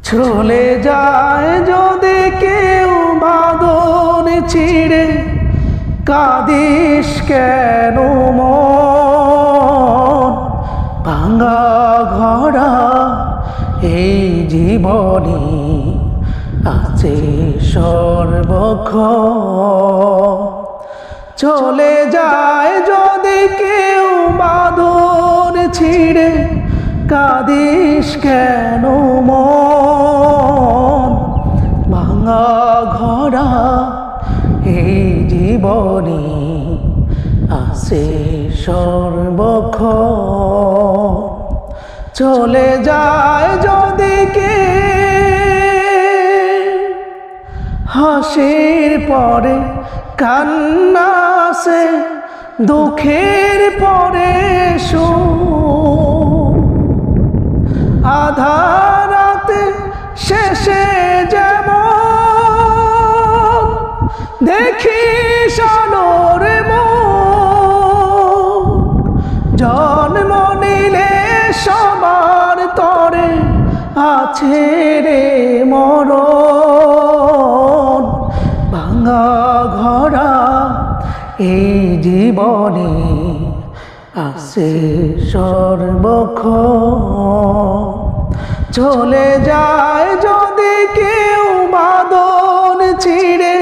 চলে যায় যদি কেউ বাঁধন ছিঁড়ে, কাঁদিস কেন মন? ভাঙা ঘরা এই জীবনে আছে সর্বক্ষণ। চলে যায় যদি কেউ বাঁধন ছিঁড়ে, কাঁদিস কেন মন? ভাঙা ঘরা এই জীবনে আছে সর্বক্ষণ। চলে যায় যদি কেউ, হাসির পরে কান্না আসে, দুঃখের পরে সুখ। আধার রাতে শেষে যেমন দেখিস আলোর মুখ, জন্ম নিলে সবার তরে আছে রে মরণ। ভাঙা ঘরা এই জীবনে আছে সর্বক্ষণ। চলে যায় যদি কেউ বাঁধন ছিঁড়ে,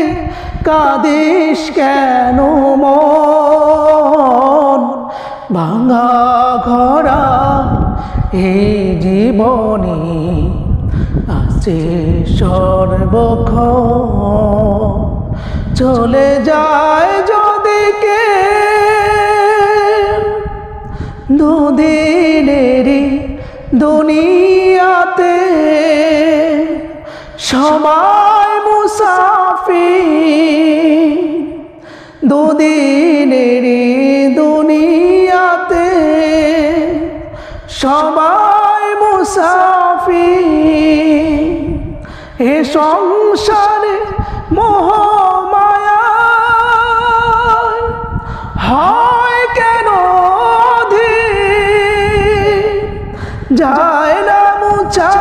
কাঁদিস কেন মন? ভাঙা ঘরা এই জীবনে আছে সর্বক্ষণ। চলে যায় যদি কেউ, দুদিনেরই দুনিয়াতে সবাই মুসাফির। দুদিনেরই দুনিয়াতে সবাই মুসাফির। এ সংসারে মোহমায়ায় হয় কেন অধীর? যায় না মুছা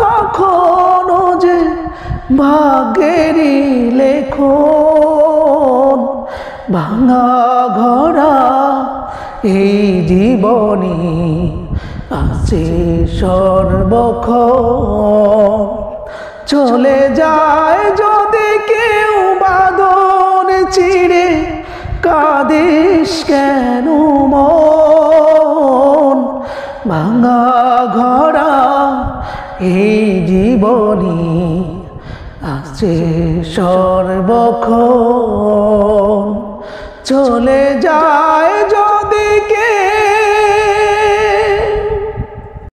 কখনো যে ভাগ্যেরই লেখন। ভাঙা ঘরা এই জীবনে আছে সর্বক্ষণ। চলে যায় যদি কেউ বাঁধন ছিঁড়ে, কাঁদিস কেন মন? ভাঙা ঘরা এই জীবনে আছে সর্বক্ষণ। চলে যায়